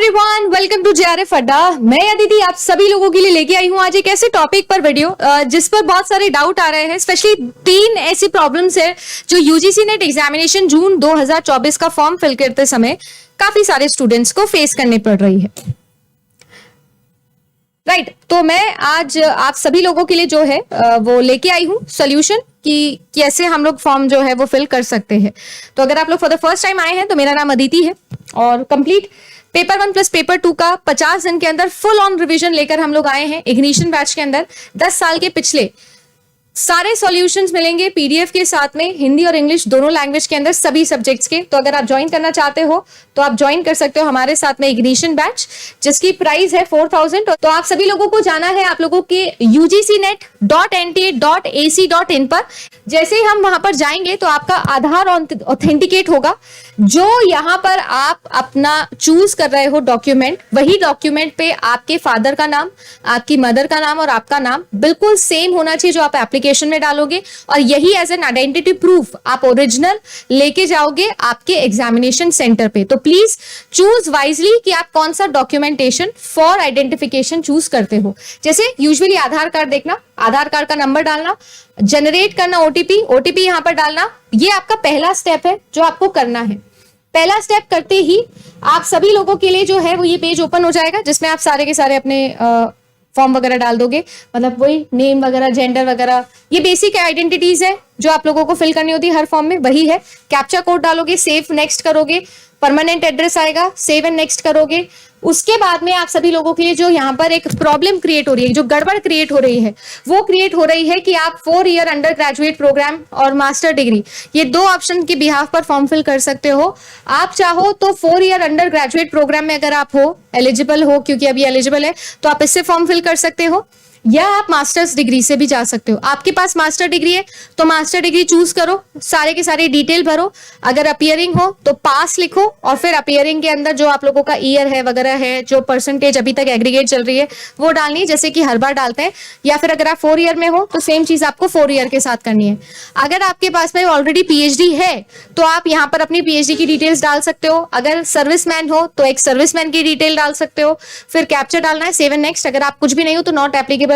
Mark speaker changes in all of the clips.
Speaker 1: Everyone, welcome to JRF अड्डा। मैं अदिति आप सभी लोगों के लिए लेके आई हूँ आज एक ऐसे टॉपिक पर वीडियो जिस पर बहुत सारे डाउट आ रहे हैं। स्पेशली 3 ऐसी प्रॉब्लम्स है जो यूजीसी नेट एग्जामिनेशन जून 2024 का फॉर्म फिल करते समय काफी सारे स्टूडेंट्स को फेस करनी पड़ रही है। राइट, तो मैं आज आप सभी लोगों के लिए जो है वो लेके आई हूँ सोल्यूशन कि कैसे हम लोग फॉर्म जो है वो फिल कर सकते हैं। तो अगर आप लोग फॉर द फर्स्ट टाइम आए हैं तो मेरा नाम अदिति है और कंप्लीट पेपर 1 प्लस पेपर 2 का 50 दिन के अंदर फुल ऑन रिवीजन लेकर हम लोग आए हैं। इग्निशन बैच के अंदर 10 साल के पिछले सारे सॉल्यूशंस मिलेंगे पीडीएफ के साथ में, हिंदी और इंग्लिश दोनों लैंग्वेज के अंदर सभी सब्जेक्ट्स के। तो अगर आप ज्वाइन करना चाहते हो तो आप ज्वाइन कर सकते हो हमारे साथ में इग्निशन बैच, जिसकी प्राइस है 4000। तो आप सभी लोगों को जाना है आप लोगों के ugcnet.nta.ac.in पर। जैसे ही हम वहां पर जाएंगे तो आपका आधार ऑथेंटिकेट होगा। जो यहाँ पर आप अपना चूज कर रहे हो डॉक्यूमेंट, वही डॉक्यूमेंट पे आपके फादर का नाम, आपकी मदर का नाम और आपका नाम बिल्कुल सेम होना चाहिए जो आप एप्लीकेशन में डालोगे। और यही एज एन आइडेंटिटी प्रूफ आप ओरिजिनल लेके जाओगे आपके एग्जामिनेशन सेंटर पे। तो प्लीज चूज वाइजली कि आप कौन सा डॉक्यूमेंटेशन फॉर आइडेंटिफिकेशन चूज करते हो। जैसे यूजुअली आधार कार्ड देखना, आधार कार्ड का नंबर डालना, जनरेट करना ओटीपी यहाँ पर डालना। ये आपका पहला स्टेप है जो आपको करना है। पहला स्टेप करते ही आप सभी लोगों के लिए जो है वो ये पेज ओपन हो जाएगा जिसमें आप सारे के सारे अपने फॉर्म वगैरह डाल दोगे, मतलब वही नेम वगैरह, जेंडर वगैरह, ये बेसिक आइडेंटिटीज है जो आप लोगों को फिल करनी होती है हर फॉर्म में, वही है। कैप्चा कोड डालोगे, सेव नेक्स्ट करोगे, परमानेंट एड्रेस आएगा, सेव एंड नेक्स्ट करोगे। उसके बाद में आप सभी लोगों के लिए जो यहाँ पर एक प्रॉब्लम क्रिएट हो रही है, जो गड़बड़ क्रिएट हो रही है, वो क्रिएट हो रही है कि आप 4 ईयर अंडर ग्रेजुएट प्रोग्राम और मास्टर डिग्री, ये 2 ऑप्शन के बिहाफ पर फॉर्म फिल कर सकते हो। आप चाहो तो 4 ईयर अंडर ग्रेजुएट प्रोग्राम में अगर आप हो, एलिजिबल हो, क्योंकि अभी एलिजिबल है, तो आप इससे फॉर्म फिल कर सकते हो, या आप मास्टर्स डिग्री से भी जा सकते हो। आपके पास मास्टर डिग्री है तो मास्टर डिग्री चूज करो, सारे के सारे डिटेल भरो। अगर अपीयरिंग हो तो पास लिखो और फिर अपीयरिंग के अंदर जो आप लोगों का ईयर है वगैरह है, जो परसेंटेज अभी तक एग्रीगेट चल रही है वो डालनी है, जैसे कि हर बार डालते हैं। या फिर अगर आप 4 ईयर में हो तो सेम चीज आपको 4 ईयर के साथ करनी है। अगर आपके पास में ऑलरेडी पीएचडी है तो आप यहाँ पर अपनी पीएचडी की डिटेल्स डाल सकते हो। अगर सर्विसमैन हो तो एक सर्विसमैन की डिटेल डाल सकते हो, फिर कैप्चर डालना है, सेव एंड नेक्स्ट। अगर आप कुछ भी नहीं हो तो नॉट एप्लीकेबल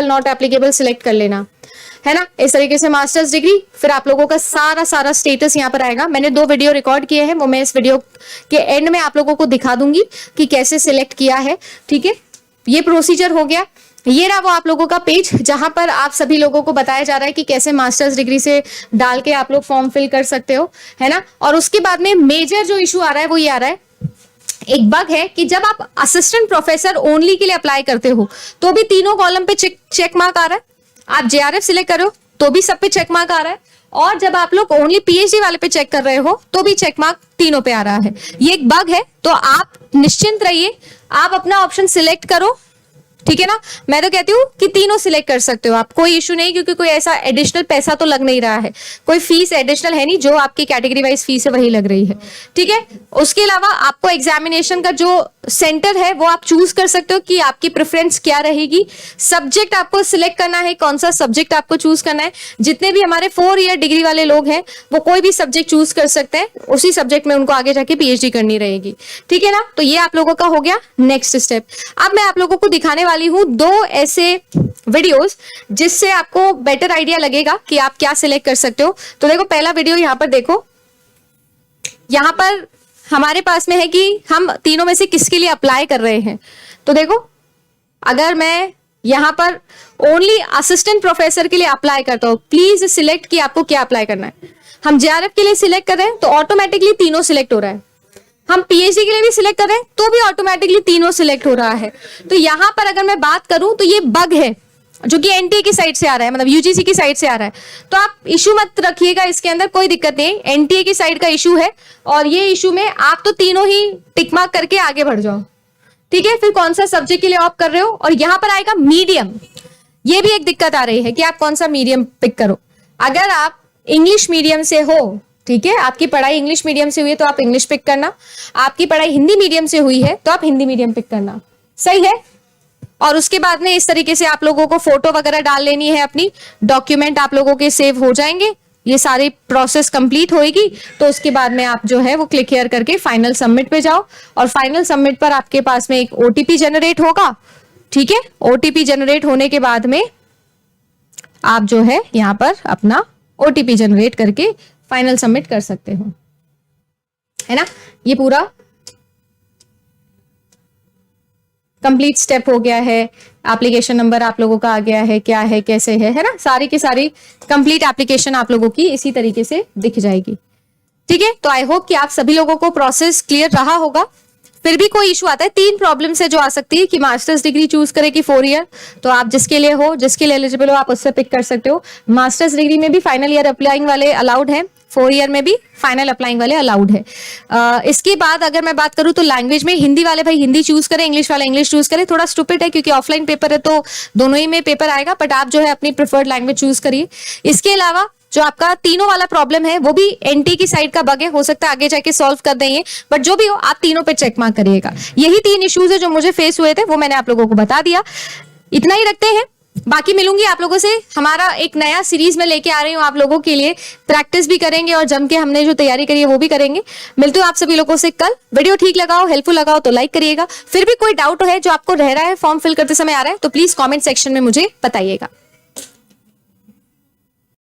Speaker 1: सिलेक्ट कर लेना है ना। इस तरीके से मास्टर्स डिग्री, फिर आप लोगों का सारा स्टेटस यहाँ पर आएगा। मैंने 2 वीडियो रिकॉर्ड किए हैं, वो मैं इस वीडियो के एंड में आप लोगों को दिखा दूंगी कि कैसे सिलेक्ट किया है। ठीक है, ये प्रोसीजर हो गया। ये रहा वो आप लोगों का पेज जहां पर आप सभी लोगों को बताया जा रहा है कि कैसे मास्टर्स डिग्री से डाल के आप लोग फॉर्म फिल कर सकते हो, है ना। और उसके बाद में मेजर जो इशू आ रहा है वो ये आ रहा है, एक बग है कि जब आप असिस्टेंट प्रोफेसर ओनली के लिए अप्लाई करते हो तो भी तीनों कॉलम पे चेक मार्क आ रहा है। आप जेआरएफ सिलेक्ट करो तो भी सब पे चेक मार्क आ रहा है, और जब आप लोग ओनली पीएचडी वाले पे चेक कर रहे हो तो भी चेक मार्क तीनों पे आ रहा है। ये एक बग है, तो आप निश्चिंत रहिए, आप अपना ऑप्शन सिलेक्ट करो। ठीक है ना, मैं तो कहती हूँ कि तीनों सिलेक्ट कर सकते हो आप, कोई इशू नहीं, क्योंकि कोई ऐसा एडिशनल पैसा तो लग नहीं रहा है, कोई फीस एडिशनल है नहीं, जो आपकी कैटेगरी वाइज फीस है वही लग रही है। ठीक है, उसके अलावा आपको एग्जामिनेशन का जो सेंटर है वो आप चूज कर सकते हो कि आपकी प्रेफरेंस क्या रहेगी। सब्जेक्ट आपको सिलेक्ट करना है, कौन सा सब्जेक्ट आपको चूज करना है। जितने भी हमारे 4 ईयर डिग्री वाले लोग हैं वो कोई भी सब्जेक्ट चूज कर सकते हैं, उसी सब्जेक्ट में उनको आगे जाके पीएचडी करनी रहेगी। ठीक है ना, तो ये आप लोगों का हो गया नेक्स्ट स्टेप। अब मैं आप लोगों को दिखाने वाली हूँ 2 ऐसे वीडियोस जिससे आपको बेटर आइडिया लगेगा कि आप क्या सिलेक्ट कर सकते हो। तो देखो, पहला वीडियो यहाँ पर देखो, यहाँ पर हमारे पास में है कि हम तीनों में से किसके लिए अप्लाई कर रहे हैं। तो देखो, अगर मैं यहाँ पर ओनली असिस्टेंट प्रोफेसर के लिए अप्लाई करता हूँ, प्लीज सिलेक्ट कि आपको क्या अप्लाई करना है। हम जेआरएफ के लिए सिलेक्ट कर रहे हैं तो ऑटोमेटिकली तीनों सिलेक्ट हो रहा है। हम पीएचडी के लिए भी सिलेक्ट कर रहे हैं तो भी ऑटोमेटिकली तीनों सिलेक्ट हो रहा है। तो यहाँ पर अगर मैं बात करूं तो ये बग है जो कि एनटीए की साइड से आ रहा है, मतलब यूजीसी की साइड से आ रहा है। तो आप इशू मत रखिएगा, इसके अंदर कोई दिक्कत नहीं, एनटीए की साइड का इशू है। और ये इशू में आप तो तीनों ही टिक मार्क करके आगे बढ़ जाओ। ठीक है, फिर कौन सा सब्जेक्ट के लिए ऑप्ट कर रहे हो, और यहाँ पर आएगा मीडियम। ये भी एक दिक्कत आ रही है कि आप कौन सा मीडियम पिक करो। अगर आप इंग्लिश मीडियम से हो, ठीक है, आपकी पढ़ाई इंग्लिश मीडियम से हुई है तो आप इंग्लिश पिक करना, आपकी पढ़ाई हिंदी मीडियम से हुई है तो आप हिंदी मीडियम पिक करना, सही है। और उसके बाद में इस तरीके से आप लोगों को फोटो वगैरह डाल लेनी है, अपनी डॉक्यूमेंट आप लोगों के सेव हो जाएंगे। ये सारी प्रोसेस कंप्लीट होएगी तो उसके बाद में आप जो है वो क्लिक हियर करके फाइनल सबमिट पे जाओ, और फाइनल सबमिट पर आपके पास में एक ओटीपी जनरेट होगा। ठीक है, ओटीपी जनरेट होने के बाद में आप जो है यहाँ पर अपना ओटीपी जनरेट करके फाइनल सबमिट कर सकते हो, है ना। ये पूरा कंप्लीट स्टेप हो गया है। एप्लीकेशन नंबर आप लोगों का आ गया है, क्या है कैसे है ना, सारी की सारी कंप्लीट एप्लीकेशन आप लोगों की इसी तरीके से दिख जाएगी। ठीक है, तो आई होप कि आप सभी लोगों को प्रोसेस क्लियर रहा होगा। फिर भी कोई इशू आता है, 3 प्रॉब्लम्स है जो आ सकती है कि मास्टर्स डिग्री चूज करें कि 4 ईयर, तो आप जिसके लिए हो, जिसके लिए एलिजिबल हो, आप उससे पिक कर सकते हो। मास्टर्स डिग्री में भी फाइनल ईयर अप्लाइंग वाले अलाउड है, 4 ईयर में भी फाइनल अप्लाइंग वाले अलाउड है। इसके बाद अगर मैं बात करूं तो लैंग्वेज में हिंदी वाले भाई हिंदी चूज करें, इंग्लिश वाले इंग्लिश चूज करें। थोड़ा स्टूपिड है क्योंकि ऑफलाइन पेपर है तो दोनों ही में पेपर आएगा, बट आप जो है अपनी प्रिफर्ड लैंग्वेज चूज करिए। इसके अलावा जो आपका तीनों वाला प्रॉब्लम है वो भी एनटी की साइड का बग है, हो सकता है आगे जाके सॉल्व कर देंगे, बट जो भी हो आप तीनों पे चेक मार्क करिएगा। यही 3 इश्यूज है जो मुझे फेस हुए थे, वो मैंने आप लोगों को बता दिया। इतना ही रखते हैं, बाकी मिलूंगी आप लोगों से। हमारा एक नया सीरीज में लेके आ रही हूँ आप लोगों के लिए, प्रैक्टिस भी करेंगे और जम के हमने जो तैयारी करी है वो भी करेंगे। मिलते हो आप सभी लोगों से कल। वीडियो ठीक लगाओ, हेल्पफुल लगाओ तो लाइक करिएगा। फिर भी कोई डाउट है जो आपको रह रहा है, फॉर्म फिल करते समय आ रहा है, तो प्लीज कॉमेंट सेक्शन में मुझे बताइएगा।